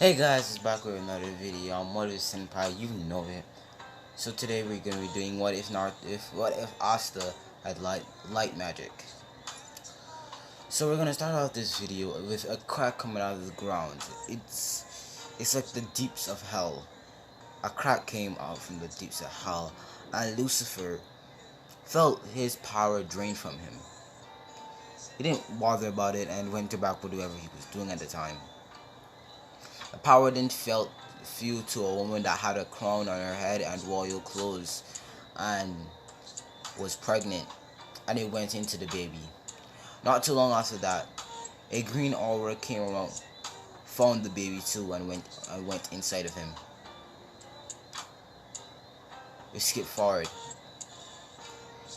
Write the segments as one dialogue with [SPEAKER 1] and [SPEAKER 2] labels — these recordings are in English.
[SPEAKER 1] Hey guys, it's back with another video. I'm What If Senpai, you know it. So today we're gonna be doing what if Asta had light magic. So we're gonna start out this video with a crack coming out of the ground. It's like the deeps of hell. A crack came out from the deeps of hell, and Lucifer felt his power drained from him. He didn't bother about it and went back with whatever he was doing at the time. The power then flew to a woman that had a crown on her head and royal clothes and was pregnant, and it went into the baby. Not too long after that, a green aura came around, found the baby too, and went inside of him. We skip forward.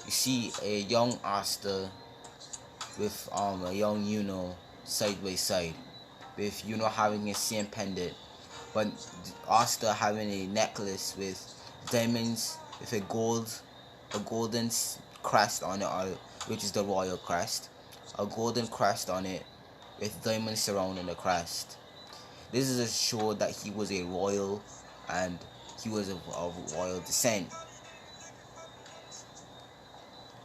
[SPEAKER 1] You see a young Asta with a young Yuno side by side, with Yuno having a same pendant, but Asta having a necklace with diamonds with a golden crest on it, which is the royal crest, a golden crest on it with diamonds surrounding the crest. This is a show that he was a royal and he was of royal descent.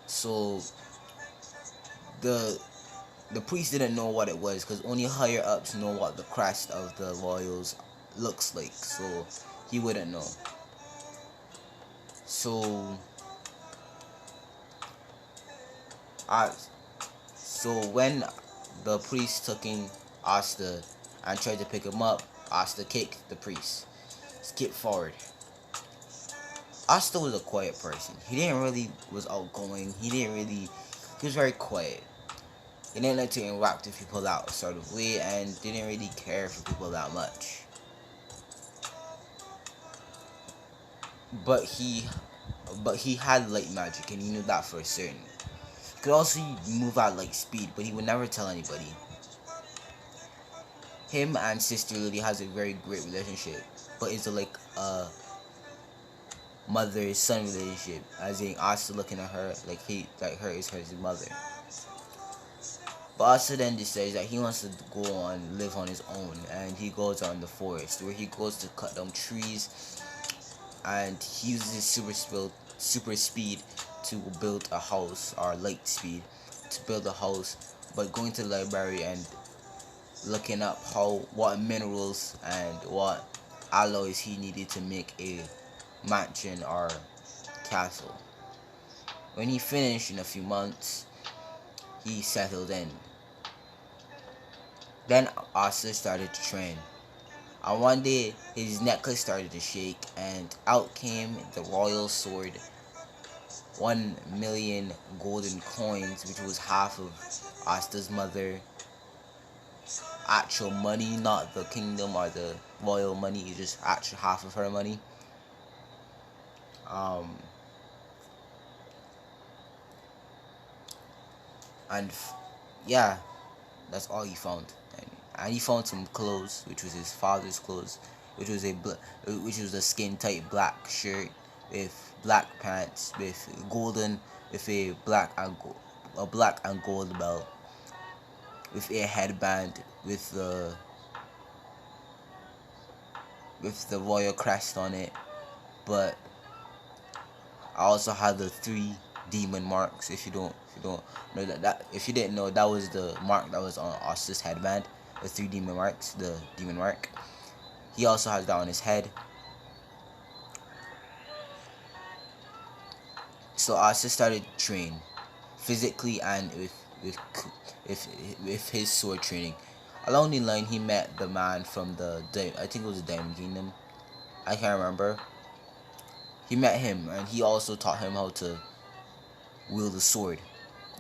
[SPEAKER 1] So the priest didn't know what it was because only higher ups know what the crest of the royals looks like, so he wouldn't know. So when the priest took in Asta and tried to pick him up, Asta kicked the priest. Skip forward. Asta was a quiet person. He didn't really was outgoing. He was very quiet. He didn't like to interact with people that sort of way and didn't really care for people that much. But he had light magic, and he knew that for certain. He could also move at light speed, but he would never tell anybody. Him and Sister Lily has a very great relationship, but it's like a mother-son relationship, as in Asta looking at her like her is his mother. But Asta then decides that he wants to go on live on his own, and he goes on the forest where he goes to cut down trees, and he uses super speed to build a house, or light speed to build a house, but going to the library and looking up what minerals and what alloys he needed to make a mansion or castle. When he finished in a few months, he settled in. Then Asta started to train. And one day, his necklace started to shake, and out came the royal sword. 1,000,000 golden coins, which was half of Asta's mother actual money, not the kingdom or the royal money, it's just actual half of her money. And yeah, that's all he found. And he found some clothes, which was his father's clothes, which was a skin tight black shirt with black pants with a black and gold belt, with a headband with the royal crest on it. But I also had the 3 demon marks. If you don't know that if you didn't know, that was the mark that was on Asta's headband. The 3 demon marks, the demon mark. He also has that on his head. So Asta started to train physically and with his sword training. Along the line, he met the man from I think it was the Diamond Kingdom. I can't remember. He met him, and he also taught him how to wield the sword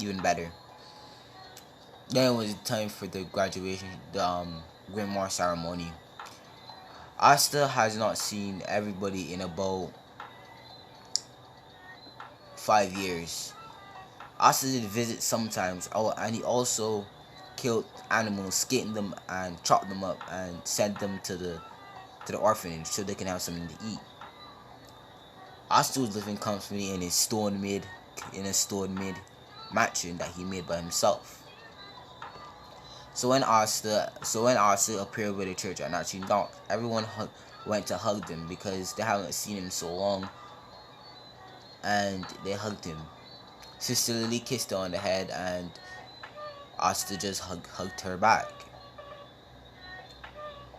[SPEAKER 1] even better. Then it was time for the graduation, the Grimoire ceremony. Asta has not seen everybody in about 5 years. Asta did visit sometimes, and he also killed animals, skinned them, and chopped them up, and sent them to the orphanage so they can have something to eat. Asta was living comfortably in a stone-made mansion that he made by himself. So when Asta appeared with the church and actually knocked, everyone went to hug him because they haven't seen him so long, and they hugged him. Sister Lily kissed her on the head, and Asta just hugged her back.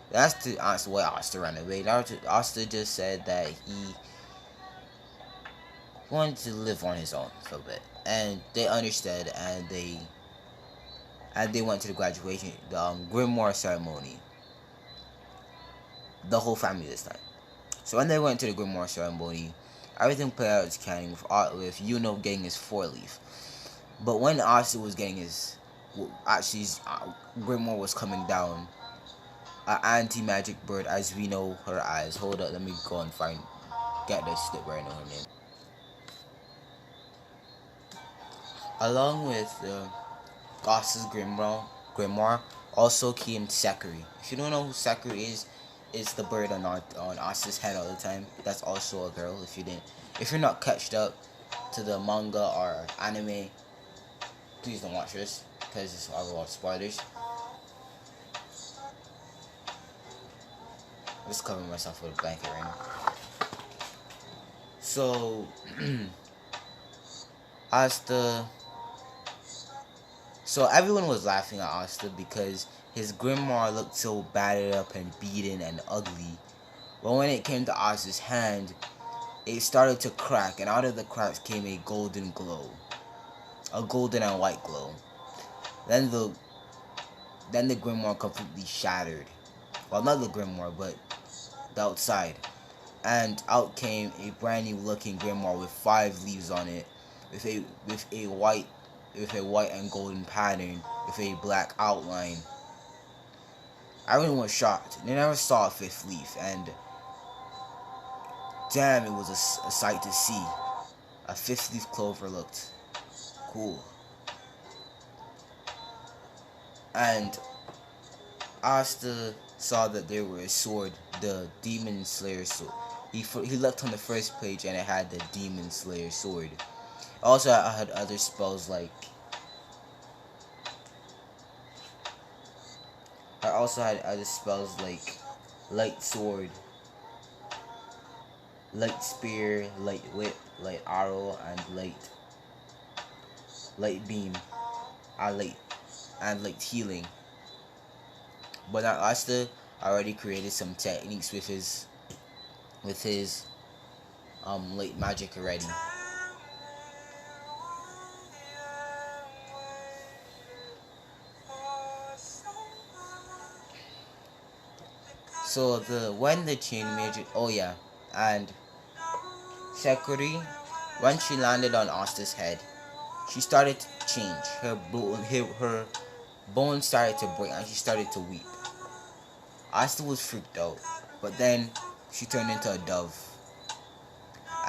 [SPEAKER 1] That's the answer why Asta ran away. Asta just said that he wanted to live on his own for a bit, and they understood, and they went to the graduation, the grimoire ceremony. The whole family this time. So when they went to the grimoire ceremony, everything played out as canon with Yuno getting his 4-leaf. But when Asta was getting his grimoire was coming down, anti-magic bird, as we know her as. Hold up, let me go and get this slip where I know her name. Along with Asta's grimoire also came Sakuri. If you don't know who Sakuri is, it's the bird on Asta's head all the time. That's also a girl. If you're not catched up to the manga or anime, please don't watch this because it's all about spoilers. I'm just covering myself with a blanket right now. So So everyone was laughing at Asta because his grimoire looked so battered up and beaten and ugly. But when it came to Asta's hand, it started to crack, and out of the cracks came a golden glow. A golden and white glow. Then the grimoire completely shattered. Well, not the grimoire, but the outside. And out came a brand new looking grimoire with 5 leaves on it, with a white and golden pattern, with a black outline. Everyone was shocked. They never saw a 5th leaf, and damn, it was a sight to see. A 5th leaf clover looked cool. And Asta saw that there was a sword, the Demon Slayer sword. He looked on the first page and it had the Demon Slayer sword. Also, I had other spells like Light Sword, Light Spear, Light Whip, Light Arrow, and Light Beam, and Light Healing. But now Asta already created some techniques with his light magic already. So when the chain magic, and Sakuri, when she landed on Asta's head, she started to change. Her bones started to break and she started to weep. Asta was freaked out, but then she turned into a dove.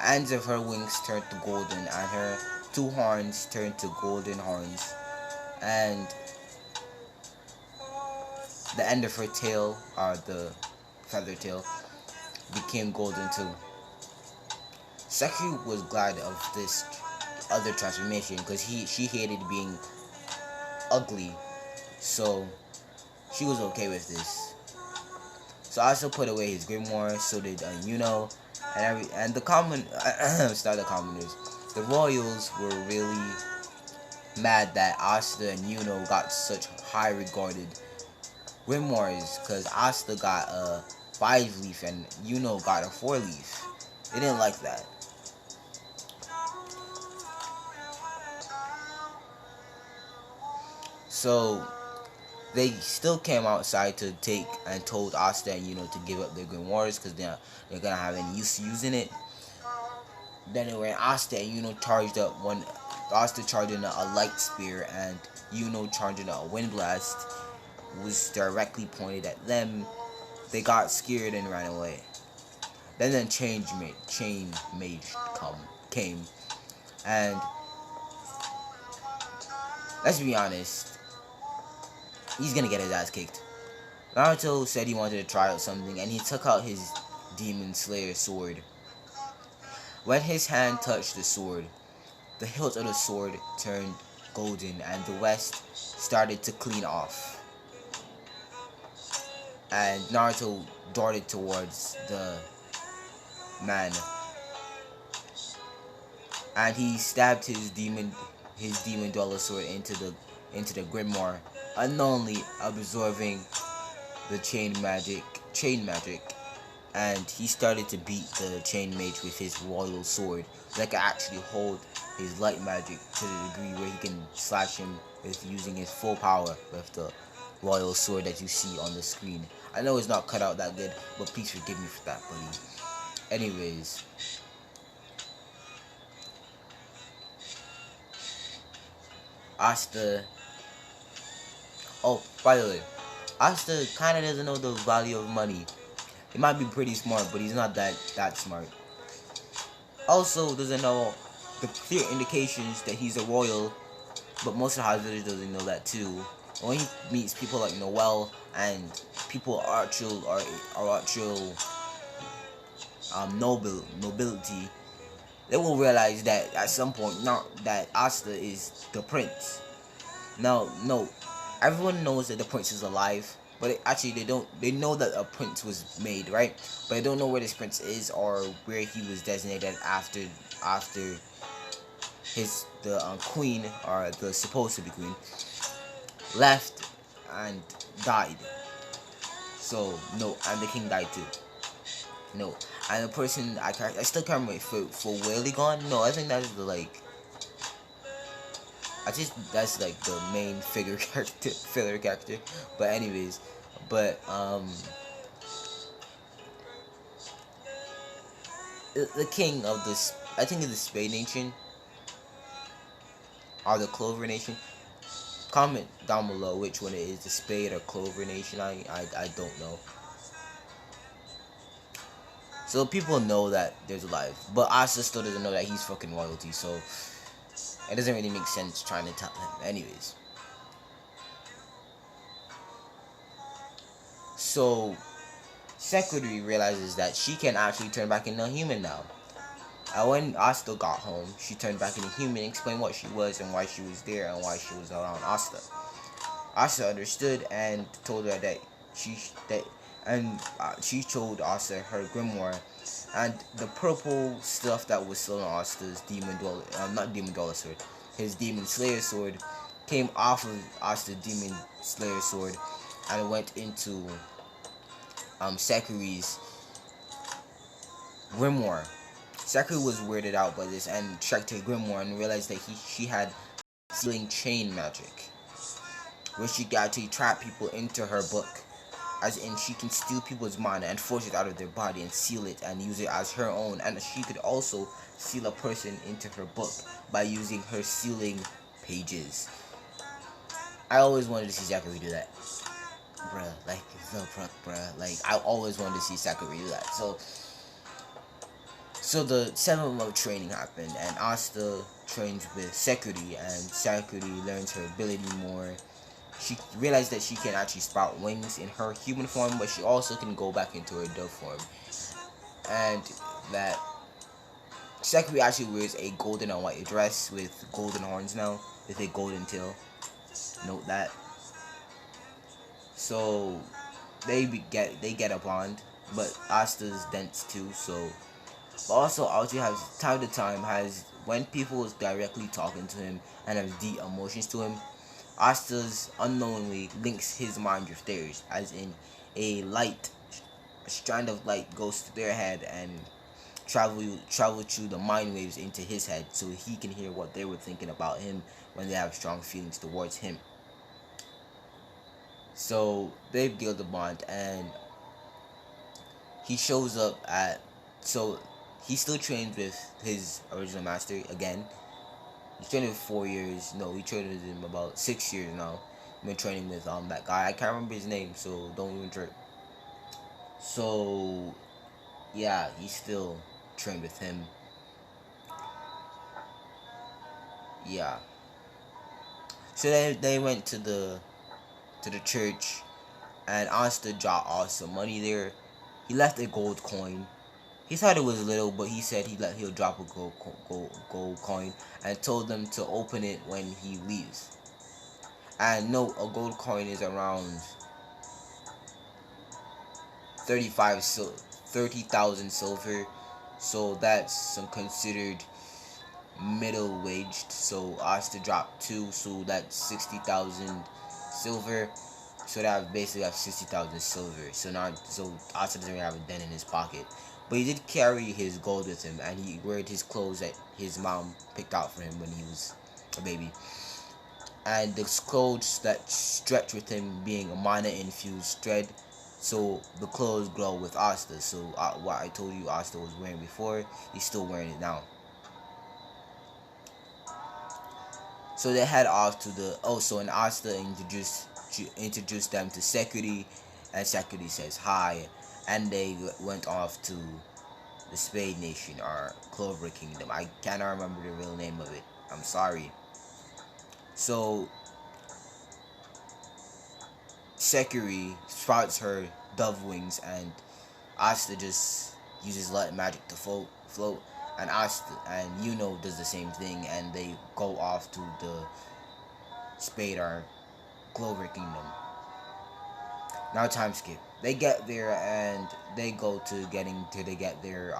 [SPEAKER 1] Ends of her wings turned to golden, and her 2 horns turned to golden horns, and the end of her tail, or the feather tail, became golden too. Sakuri was glad of this other transformation because she hated being ugly, so she was okay with this. So I also put away his grimoire, so did Yuno, and the common it's not the commoners. The royals were really mad that Asta and Yuno got such high regarded grimoires, because Asta got a 5-leaf and Yuno got a 4-leaf. They didn't like that. So they still came outside to take and told Asta and Yuno to give up their grimoires because they're gonna have any use using it. Then when Asta and Yuno charged up, Asta charged in a light spear and Yuno charged in a wind blast, was directly pointed at them. They got scared and ran away. Then the chain mage came, and let's be honest, he's gonna get his ass kicked. Naruto said he wanted to try out something, and he took out his Demon Slayer sword. When his hand touched the sword, the hilt of the sword turned golden, and the west started to clean off. and Naruto darted towards the man, and he stabbed his demon dollar sword into the grimoire, unknowingly absorbing the chain magic, and he started to beat the chain mage with his royal sword that can actually hold his light magic to the degree where he can slash him with using his full power with the royal sword that you see on the screen. I know it's not cut out that good, but please forgive me for that, buddy. Anyways, Asta. Oh, by the way, Asta kind of doesn't know the value of money. He might be pretty smart, but he's not that smart. Also, doesn't know the clear indications that he's a royal, but most of the house village doesn't know that too. When he meets people like Noel and people are actual nobility, they will realize that at some point, not that Asta is the prince. Now, no, everyone knows that the prince is alive, but actually they don't. They know that a prince was made, right? But they don't know where this prince is or where he was designated after the queen, or the supposed to be queen, left and died. So no, and the king died too. No, and the person I still can't remember for Whaley gone. No, I think that's the like. I just that's like the main filler character. But anyways, but the king of this, I think it's the Spade Nation or the Clover Nation. Comment down below which one it is, the Spade or Clover Nation. I don't know. So people know that there's a life, but Asa still doesn't know that he's fucking royalty. So it doesn't really make sense trying to tell him. Anyways, so Secretary realizes that she can actually turn back into a human now. And when Asta got home, she turned back into a human, explained what she was and why she was there and why she was around Asta. Asta understood and told her that she told Asta her grimoire, and the purple stuff that was still on Asta's sword, his demon slayer sword, came off of Asta's demon slayer sword and went into Sakuri's grimoire. Sakura was weirded out by this and checked her grimoire and realized that she had sealing chain magic, where she could actually trap people into her book, as in she can steal people's mana and force it out of their body and seal it and use it as her own, and she could also seal a person into her book by using her sealing pages. I always wanted to see Sakura do that, bruh. Like the bruh. Like I always wanted to see Sakura do that. So the 7 month training happened, and Asta trains with Sakura, and Sakura learns her ability more. She realized that she can actually sprout wings in her human form, but she also can go back into her dove form. And that Sakura actually wears a golden and white dress with golden horns now, with a golden tail. Note that. So they get a bond, but Asta's dense too, so. But also, Aoji has time to time has when people is directly talking to him and have deep emotions to him, Asta's unknowingly links his mind with theirs, as in a strand of light goes to their head and travel through the mind waves into his head, so he can hear what they were thinking about him when they have strong feelings towards him. So they build a bond, and he shows up at he still trains with his original master again. He trained him 4 years. No, he trained with him about 6 years now. Been training with that guy. I can't remember his name, so don't even trip. So yeah, he still trained with him. Yeah. So they went to the church, and Asta dropped off some money there. He left a gold coin. He thought it was little, but he said he'll drop a gold coin and told them to open it when he leaves. And no, a gold coin is around 30,000 silver. So that's some considered middle waged. So Asta dropped 2, so that's 60,000 silver. So that basically have 60,000 silver. So now, so Asta doesn't really have a dent in his pocket, but he did carry his gold with him, and he wore his clothes that his mom picked out for him when he was a baby. And the clothes that stretch with him being a mana infused thread, so the clothes glow with Asta. So what I told you Asta was wearing before, he's still wearing it now. So they head off to the and Asta introduced them to Security, and Security says hi, and they went off to the Spade Nation or Clover Kingdom. I cannot remember the real name of it. I'm sorry. So Security sprouts her dove wings, and Asta just uses light magic to float, and Asta and does the same thing, and they go off to the Spade or Clover Kingdom. Now time skip. They get there and they go to get their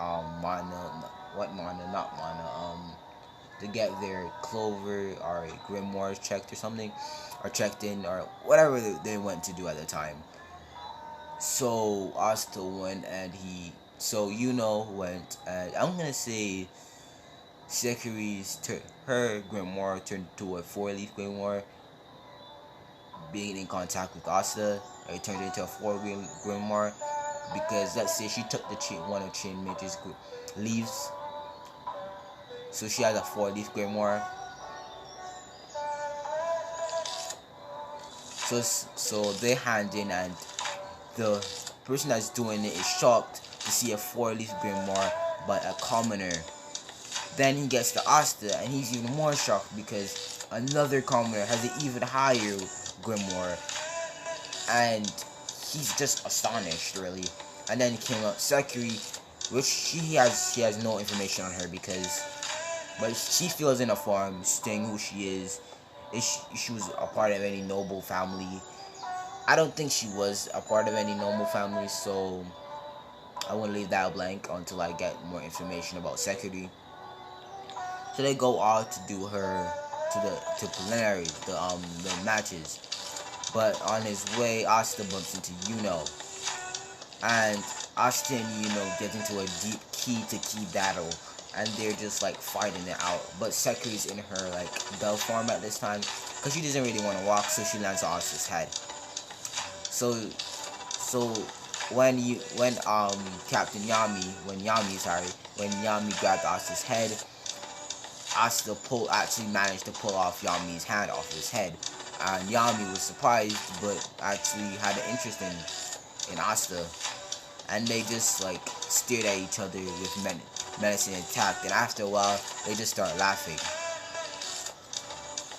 [SPEAKER 1] to get their Clover or Grimoire checked or something, or checked in, or whatever they went to do at the time. So Asta went, and went, and I'm gonna say her Grimoire turned to a 4-leaf Grimoire. Being in contact with Asta, it turned into a 4-leaf Grimoire, because let's say she took one of Chain Mage's leaves, so she has a 4-leaf Grimoire. So they hand in, and the person that's doing it is shocked to see a 4-leaf Grimoire but a commoner. Then he gets to Asta, and he's even more shocked because another commoner has an even higher Grimoire, and he's just astonished, really. And then came up Sakuri, which she has no information on her, but she feels in a form, saying who she is. If she was a part of any noble family. I don't think she was a part of any noble family, so I want to leave that blank until I get more information about Security. So they go out to do to preliminary, the matches. But on his way, Asta bumps into and Asta and get into a deep key battle, and they're just like fighting it out. But Security's in her like bell form at this time, because she doesn't really want to walk, so she lands on Asta's head. So when Captain Yami, when Yami grabbed Asta's head, Asta actually managed to pull off Yami's hand off his head, and Yami was surprised, but actually had an interest in Asta, and they just like stared at each other with menacing attack. And after a while, they just start laughing.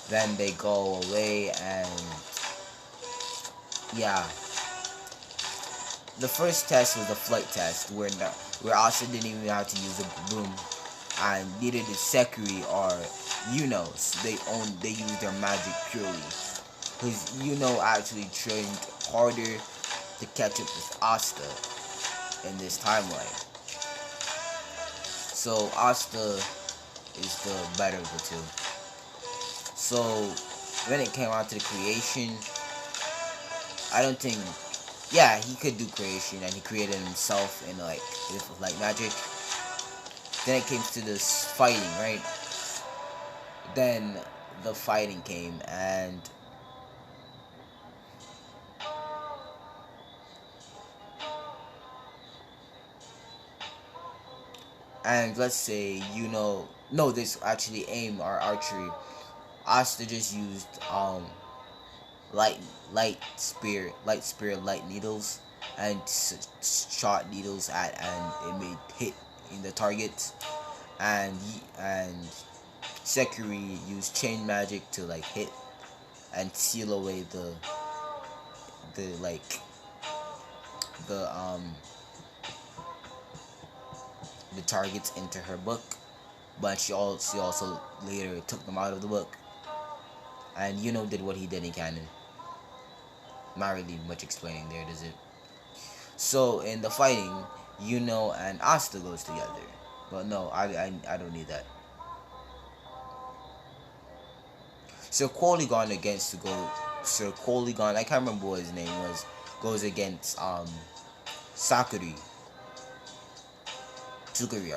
[SPEAKER 1] Then they go away, and yeah. The first test was the flight test, where Asta didn't even have to use a broom, and neither did Sekiri or They used their magic purely, because actually trained harder to catch up with Asta in this timeline. So Asta is the better of the two. So when it came out to the creation, I don't think. Yeah, he could do creation, and he created himself in with light magic. Then it came to this fighting, right? Then the fighting came, and let's say no, this actually aim or archery. Asta just used light spear light needles, and shot needles at, and it made hit in the targets, and Sekiri used chain magic to hit and seal away the targets into her book, but she also later took them out of the book, and did what he did in canon. Not really much explaining there, does it? So in the fighting, and Asta goes together. But no, I don't need that. Sir Polygon against to go. Sir Polygon, I can't remember what his name was. Goes against Sakuri. Tsukuri.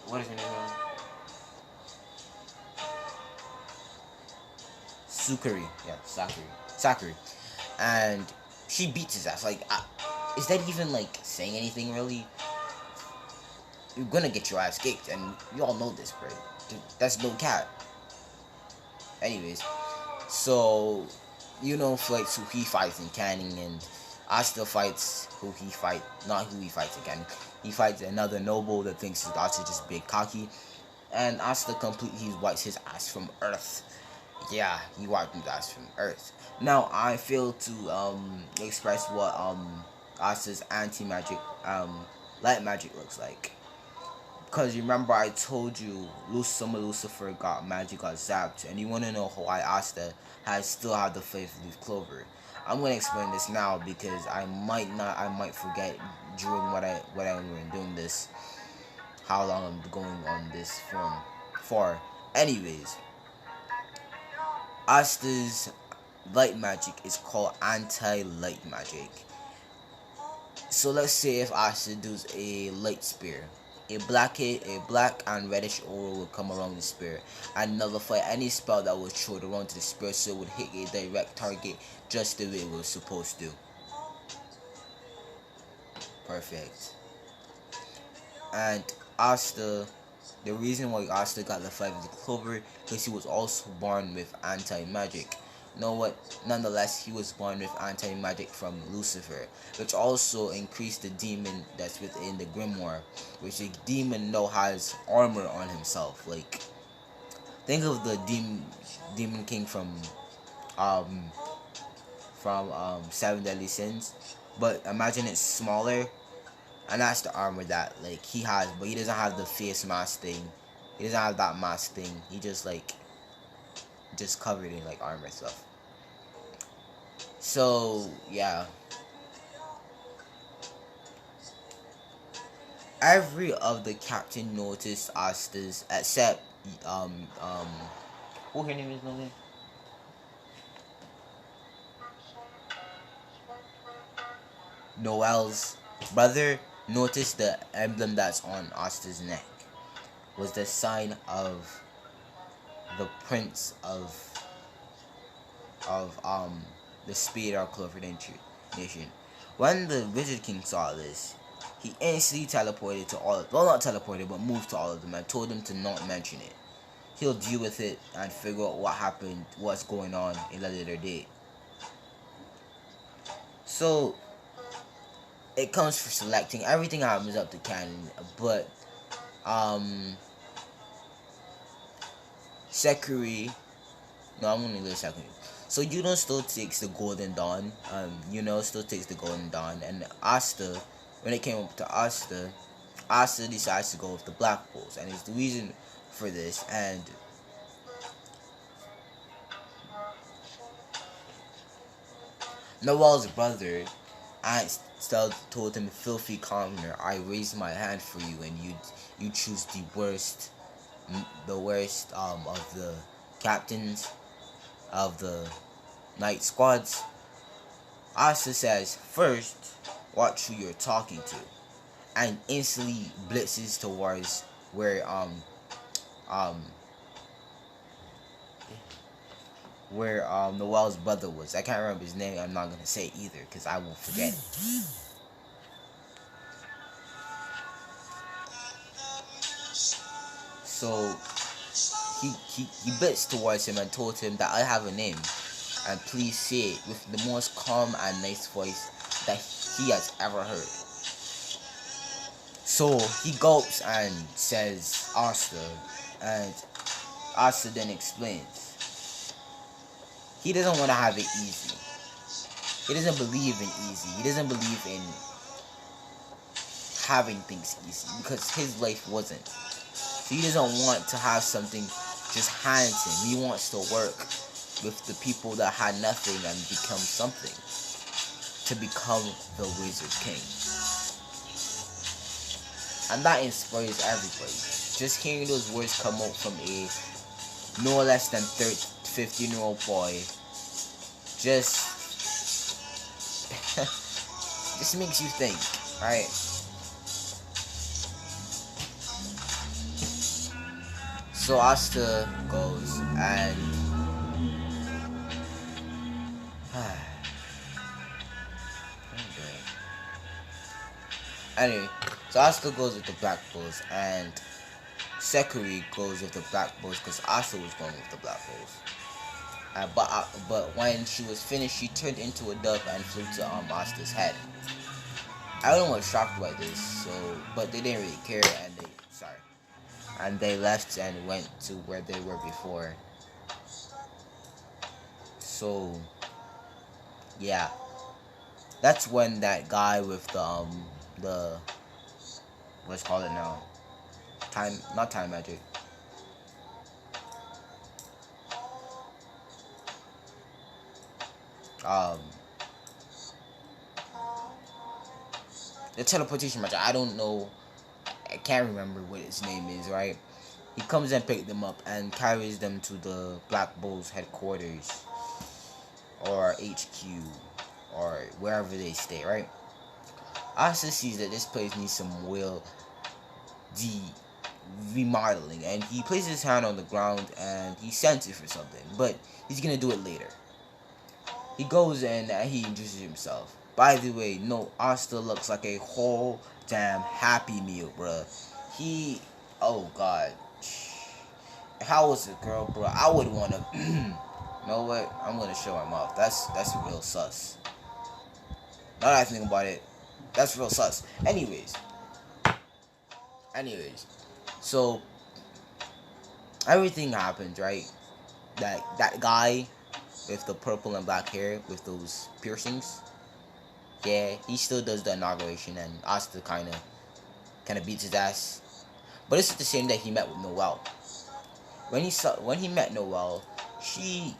[SPEAKER 1] What is her name? Sukuri. Yeah, Sakuri. And she beats his ass. Like, is that even like saying anything really? You're gonna get your ass kicked, and you all know this, bro. That's no cat. Anyways, so fights who he fights in canon, and Asta fights not who he fights in canon. He fights another noble that thinks his Asta just big cocky, and Asta completely wipes his ass from Earth. Yeah, he wiped his ass from Earth. Now I fail to express what Asta's anti-magic light magic looks like. Because remember I told you some of Lucifer got zapped, and you want to know why Asta still have the faith leaf clover. I'm gonna explain this now because I might forget during what I'm doing this, how long I'm going on this film for. Anyways, Asta's light magic is called anti-light magic. So let's say if Asta does a light spear, a black and reddish aura will come around the spear and nullify any spell that was thrown around to the spear, so it would hit a direct target just the way it was supposed to. Perfect. And Asta, the reason why Asta got the 5 of the clover, because he was also born with anti-magic. Nonetheless, he was born with anti-magic from Lucifer, which also increased the demon that's within the grimoire, which the demon now has armor on himself. Like, think of the demon king from Seven Deadly Sins, but imagine it's smaller, and that's the armor that like he has, but he doesn't have the face mask thing. He doesn't have that mask thing. He just covered in like armor stuff. So yeah, every of the captain noticed Asta's except who her name is Lily? Noel's brother noticed the emblem that's on Asta's neck was the sign of the prince of the Speed or Clover Nation. When the Wizard King saw this, he instantly teleported to not teleported, but moved to all of them and told them to not mention it. He'll deal with it and figure out what happened, what's going on in a later date. So it comes for selecting. Everything happens up to canon, but Sekiri. No, I'm gonna leave Sekiri. So Yuno still takes the Golden Dawn. Still takes the Golden Dawn, and Asta, when it came up to Asta decides to go with the Black Bulls, and it's the reason for this. And Noel's brother, I still told him, "Filthy commoner, I raise my hand for you, and you choose the worst of the captains of the night squads." Asta says, "First, watch who you're talking to," and instantly blitzes towards where Noel's brother was. I can't remember his name. I'm not gonna say it either because I won't forget it. So he blitzed towards him and told him that I have a name, and please say it with the most calm and nice voice that he has ever heard. So he gulps and says Asta, and Asta then explains. He doesn't want to have it easy. He doesn't believe in easy. He doesn't believe in having things easy because his life wasn't. So he doesn't want to have something just handed to him. He wants to work with the people that had nothing and become something. to become the Wizard King. And that inspires everybody. Just hearing those words come out from a no less than 15-year-old boy just just makes you think, right? So Asta goes and anyway, so Asta goes with the Black Bulls and Sekiri goes with the Black Bulls because Asta was going with the Black Bulls. But when she was finished, she turned into a dove and flew to Asta's head. Everyone was shocked by this, but they didn't really care, and they left and went to where they were before. So yeah, that's when that guy with the what's called it now, not time magic. The teleportation magic. I don't know. I can't remember what his name is, right? He comes and picks them up and carries them to the Black Bulls headquarters or HQ or wherever they stay, right? Asta sees that this place needs some remodeling, and he places his hand on the ground and he senses for something, but he's gonna do it later. He goes and he introduces himself. By the way, no, Asta looks like a whole damn Happy Meal, bruh. Oh god. If I was a girl, bro, I would wanna. You know what? I'm gonna show my mouth. That's real sus. Now that I think about it, that's real sus. Anyways, so everything happens, right? That guy with the purple and black hair with those piercings. Yeah, he still does the inauguration, and Asta kind of beats his ass. But it's the same that he met with Noelle. When he met Noelle, she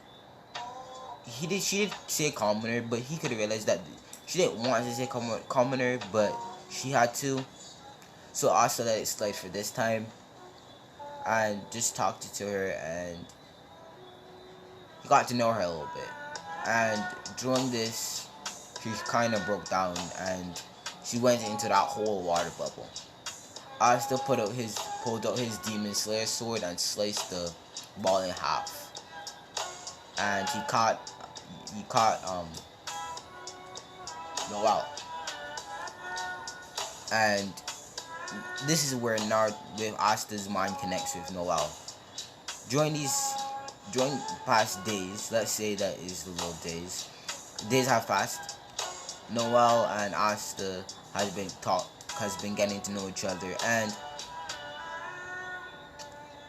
[SPEAKER 1] did say commoner, but he could have realized that she didn't want to say commoner, but she had to. So Asta let it slide for this time, and just talked to her, and he got to know her a little bit. And during this, she kind of broke down, and she went into that whole water bubble. Asta pulled out his Demon Slayer sword and sliced the ball in half. And he caught Noelle. And this is where Asta's mind connects with Noelle. During past days, let's say that is the little days. Days have passed. Noelle and Asta has been getting to know each other, and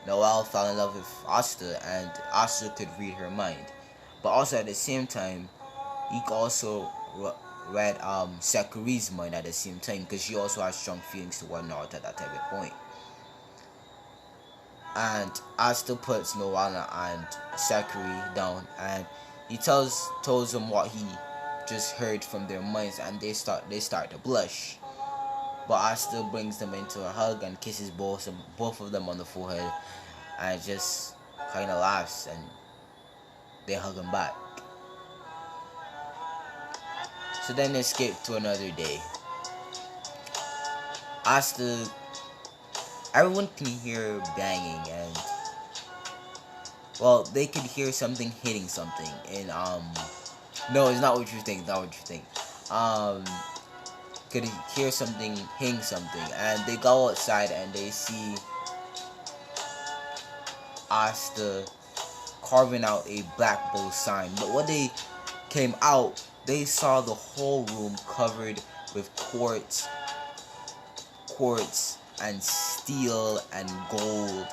[SPEAKER 1] Noelle fell in love with Asta, and Asta could read her mind. But also at the same time, he also read Sekiri's mind at the same time, because she also has strong feelings toward Naruto at that type of point. And Asta puts Noelle and Sekiri down, and he tells them what he just heard from their minds, and they start to blush. But Asta brings them into a hug and kisses both of them on the forehead, and just kind of laughs, and they hug him back. So then they skip to another day. Asta, everyone can hear banging, and well, they could hear something hitting something, and no, it's not what you think. Could hear something hitting something, and they go outside and they see Asta carving out a Black Bull sign. But when they came out, they saw the whole room covered with quartz and steel and gold,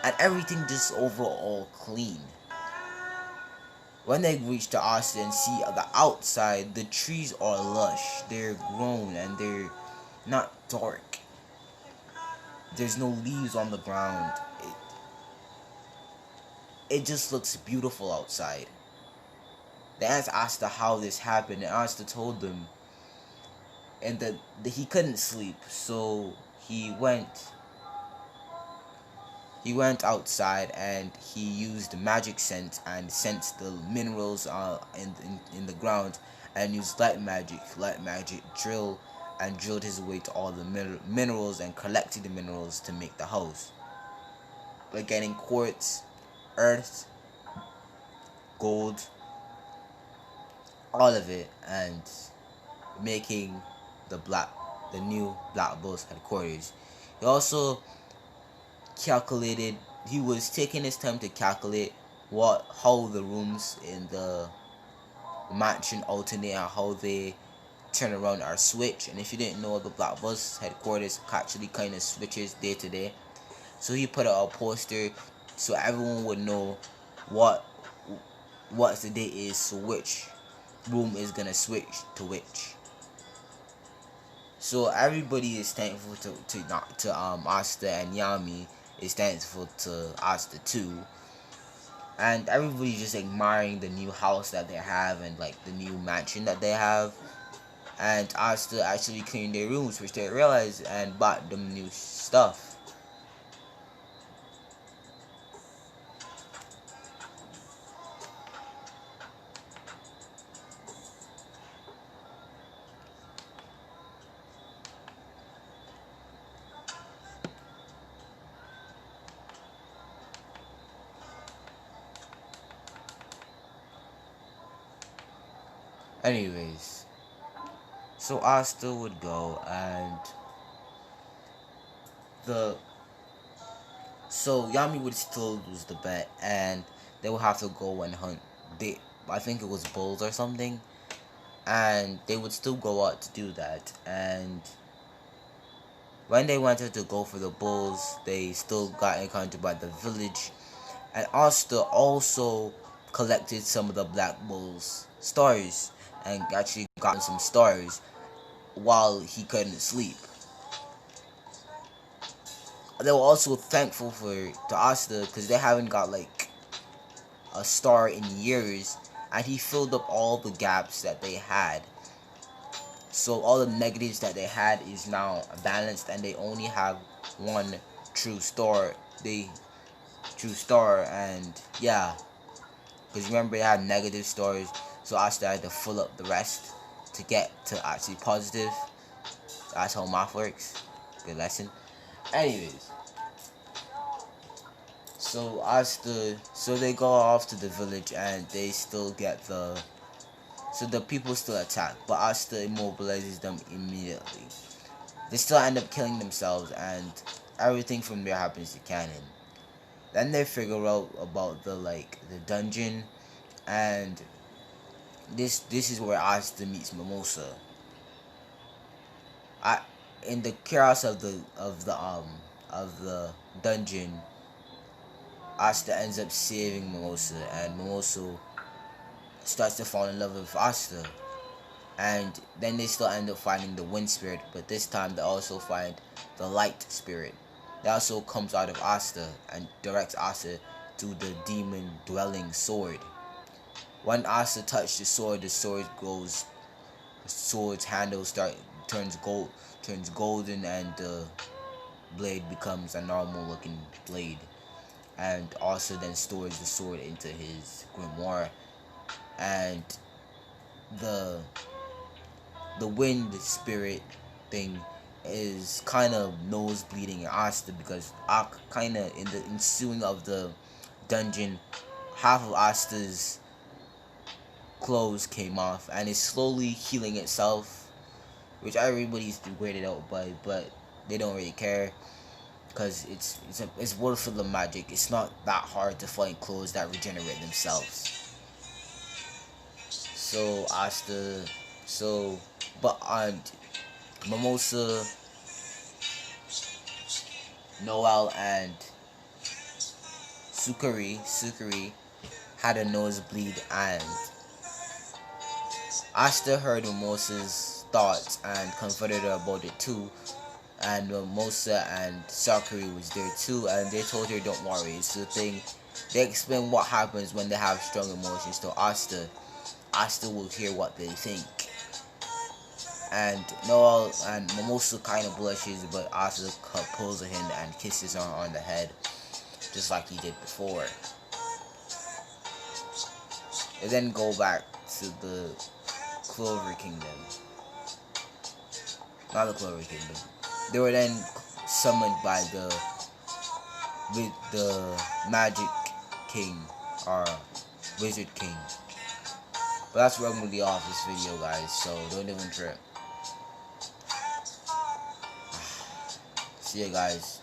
[SPEAKER 1] and everything just overall clean. When they reach to Asta and see the outside, the trees are lush, they're grown, and they're not dark. There's no leaves on the ground. It just looks beautiful outside. They asked Asta how this happened, and Asta told them, and that he couldn't sleep, so he went outside and he used magic sense and sensed the minerals in the ground, and used light magic drilled his way to all the minerals and collected the minerals to make the house, by getting quartz, earth, gold, all of it, and making the new Black Bulls headquarters. He also calculated. He was taking his time to calculate how the rooms in the mansion alternate and how they turn around or switch. And if you didn't know, the Black Bulls headquarters actually kind of switches day to day. So he put out a poster so everyone would know what the day is, so which room is gonna switch to which. So everybody is thankful to Asta, and Yami is thankful to Asta too. And everybody's just admiring the new house that they have and like the new mansion that they have. And Asta actually cleaned their rooms, which they realized, and bought them new stuff. Anyways, so Asta would go, and Yami would still lose the bet, and they would have to go and hunt. I think it was bulls or something, and they would still go out to do that. And when they wanted to go for the bulls, they still got encountered by the village, and Asta also collected some of the Black Bulls' stars and actually got some stars while he couldn't sleep. They were also thankful to Asta because they haven't got like a star in years, and he filled up all the gaps that they had. So all the negatives that they had is now balanced, and they only have one true star. And yeah, because remember they had negative stars, so Asta had to fill up the rest to get to actually positive. That's how math works. Good lesson. Anyways, so they go off to the village, and they still get the people still attack, but Asta immobilizes them immediately. They still end up killing themselves, and everything from there happens to Canon. Then they figure out about the dungeon, and this is where Asta meets Mimosa. In the chaos of the dungeon, Asta ends up saving Mimosa, and Mimosa starts to fall in love with Asta. And then they still end up finding the wind spirit, but this time they also find the light spirit. That also comes out of Asta and directs Asta to the demon dwelling sword. When Asta touched the sword's handle turns golden, and the blade becomes a normal looking blade. And Asta then stores the sword into his grimoire, and the wind spirit thing is kind of nose bleeding at Asta, because kind of in the ensuing of the dungeon, half of Asta's clothes came off, and is slowly healing itself, which everybody's weirded out by, but they don't really care, because it's worth of the magic. It's not that hard to find clothes that regenerate themselves. So Mimosa, Noel, and Sukari had a nosebleed, and Asta heard Mimosa's thoughts and comforted her about it too. And Mimosa and Sakuri was there too, and they told her, don't worry, it's the thing. They explain what happens when they have strong emotions to Asta, Asta will hear what they think. And Noel and Mimosa kind of blushes, but Asta pulls her hand and kisses her on the head, just like he did before. And then go back to the Clover Kingdom. Not the Clover Kingdom. They were then summoned by the Magic King or Wizard King. But that's where I'm gonna be off this video, guys. So don't even trip. See ya, guys.